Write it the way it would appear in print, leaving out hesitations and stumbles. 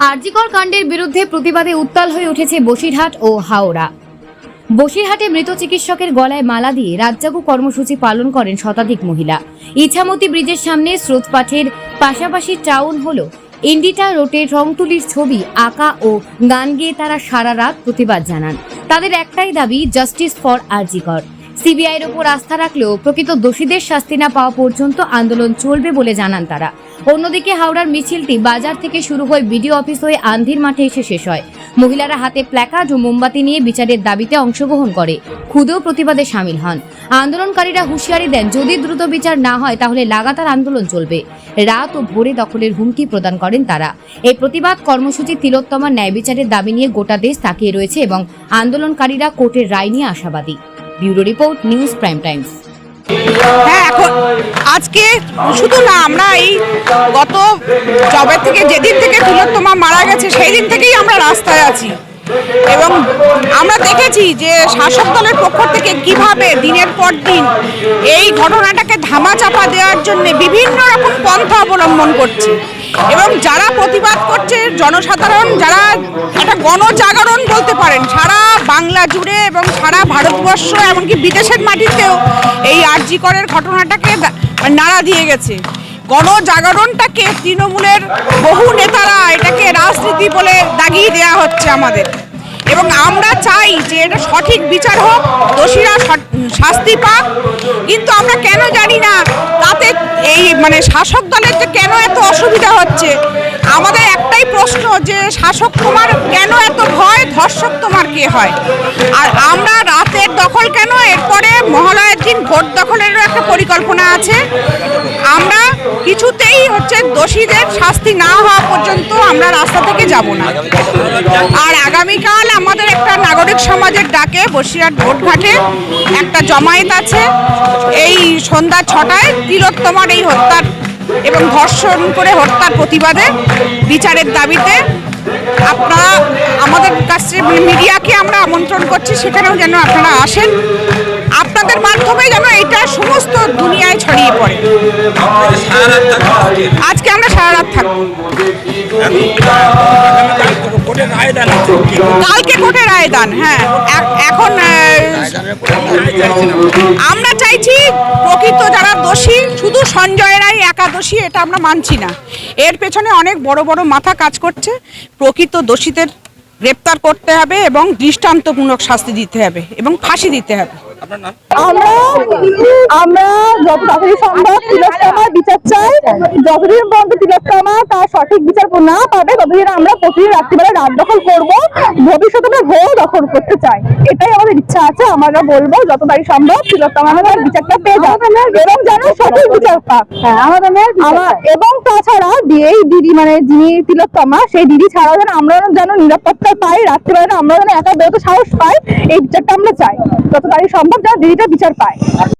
আরজিকর কাণ্ডের বিরুদ্ধে প্রতিবাদে উত্তাল হয়ে উঠেছে বসিরহাট ও হাওড়া। বসিরহাটে মৃত চিকিৎসকের গলায় মালা দিয়ে রাতজাগো কর্মসূচি পালন করেন শতাধিক মহিলা। ইছামতি ব্রিজের সামনে স্রোতপাঠের পাশাপাশি টাউন হল ইন্ডিটা রোডে রংতুলির ছবি আঁকা ও গান গেয়ে তারা সারা রাত প্রতিবাদ জানান। তাদের একটাই দাবি, জাস্টিস ফর আরজিকর। সিবিআইয়ের ওপর আস্থা রাখলেও প্রকৃত দোষীদের শাস্তি না পাওয়া পর্যন্ত আন্দোলন চলবে বলে জানান তারা। অন্যদিকে হাওড়ার মিছিলটি বাজার থেকে শুরু হয়ে বিডিও অফিস হয়ে আন্ধির মাঠে এসে শেষ হয়। মহিলারা হাতে প্ল্যাকার্ড ও মোমবাতি নিয়ে বিচারের দাবিতে অংশগ্রহণ করে খুদেও প্রতিবাদে সামিল হন। আন্দোলনকারীরা হুঁশিয়ারি দেন, যদি দ্রুত বিচার না হয় তাহলে লাগাতার আন্দোলন চলবে। রাত ও ভোরে দখলের হুমকি প্রদান করেন তারা। এই প্রতিবাদ কর্মসূচি তিলোত্তমার ন্যায় বিচারের দাবি নিয়ে গোটা দেশ তাকিয়ে রয়েছে এবং আন্দোলনকারীরা কোর্টের রায় নিয়ে আশাবাদী। Bureau report, news prime Times. হ্যাঁ, এখন আজকে শুধু না, আমরা এই গত জবে থেকে যেদিন থেকে তিলোত্তমা মারা গেছে সেই দিন থেকেই আমরা রাস্তায় আছি এবং আমরা দেখেছি যে শাসক দলের পক্ষ থেকে কিভাবে দিনের পর দিন এই ঘটনাটাকে ধামাচাপা দেওয়ার জন্য বিভিন্ন রকম পন্থা অবলম্বন করছে এবং যারা প্রতিবাদ করছে জনসাধারণ, যারা একটা গণজাগরণ বলতে পারেন সারা বাংলা জুড়ে এবং সারা ভারতবর্ষ এমনকি বিদেশের মাটিতেও এই আরজিকরের ঘটনাটাকে নাড়া দিয়ে গেছে। গণজাগরণটাকে তৃণমূলের বহু নেতারা এটাকে রাজনীতি বলে দাগিয়ে দেওয়া হচ্ছে আমাদের, এবং আমরা চাই যে এটা সঠিক বিচার হোক, দোষীরা শাস্তি পাক। কিন্তু আমরা কেন জানি না তাতে এই শাসক দলের যে কেন এত অসুবিধা হচ্ছে। আমাদের একটাই প্রশ্ন যে শাসক তোমার কেন এত ভয়, ধর্ষক তোমার কে হয়? আর আমরা রাতের দখল কেন? এরপরে মহালয়ার দিন ভোট দখলেরও একটা পরিকল্পনা আছে। আমরা কিছুতেই দোষীদের শাস্তি না হওয়া পর্যন্ত আমরা রাস্তা থেকে যাব না। আর আগামীকাল আমাদের একটা নাগরিক সমাজের ডাকে বসিরহাট ভোটঘাটে একটা জমায়েত আছে এই সন্ধ্যা 6টায় তিলোত্তমার এই হত্যার এবং ধর্ষণ করে হত্যার প্রতিবাদে বিচারের দাবিতে। আপনারা আমাদের কাছে মিডিয়াকে আমরা আমন্ত্রণ করছি, সেখানেও যেন আপনারা আসেন, আপনাদের মাধ্যমে যেন এটা সমস্ত দুনিয়ায় ছড়িয়ে পড়ে। আজকে আমরা সারা রাত থাকবো। কালকে কোর্টে রায়দান। হ্যাঁ, এখন আমরা চাইছি প্রকৃত যারা দোষী, শুধু সঞ্জয় রায় একা দোষী এটা আমরা মানছি না। এর পেছনে অনেক বড় বড় মাথা কাজ করছে। প্রকৃত দোষীদের গ্রেপ্তার করতে হবে এবং দৃষ্টান্তমূলক শাস্তি দিতে হবে এবং ফাঁসি দিতে হবে। আমরা যত তাড়াতাড়ি সম্ভব তিলোত্তমার বিচার চাই। যতদিন পর্যন্ত তিলোত্তমা তার সঠিক বিচার না পাবে ততদিন আমরা প্রতিদিন রাত্রিবেলা রাত দখল করবো, ভবিষ্যতে আমরা ভোর দখল করতে চাই। এটাই আমাদের ইচ্ছা আছে। আমরা বলবো যত তাড়াতাড়ি সম্ভব তিলোত্তমা আমাদের বিচারটা পেয়ে যাবে এবং যেন সঠিক বিচার পাক। এবং তাছাড়া এই দিদি যিনি তিলোত্তমা, সেই দিদি ছাড়াও যেন আমরা যেন নিরাপত্তা পাই, রাত্রিবেলা আমরা যেন একা বেরোতে সাহস পাই। এই বিচারটা আমরা চাই, যত তাড়াতাড়ি সম্ভব যেন দিদিটা বিচার পায়।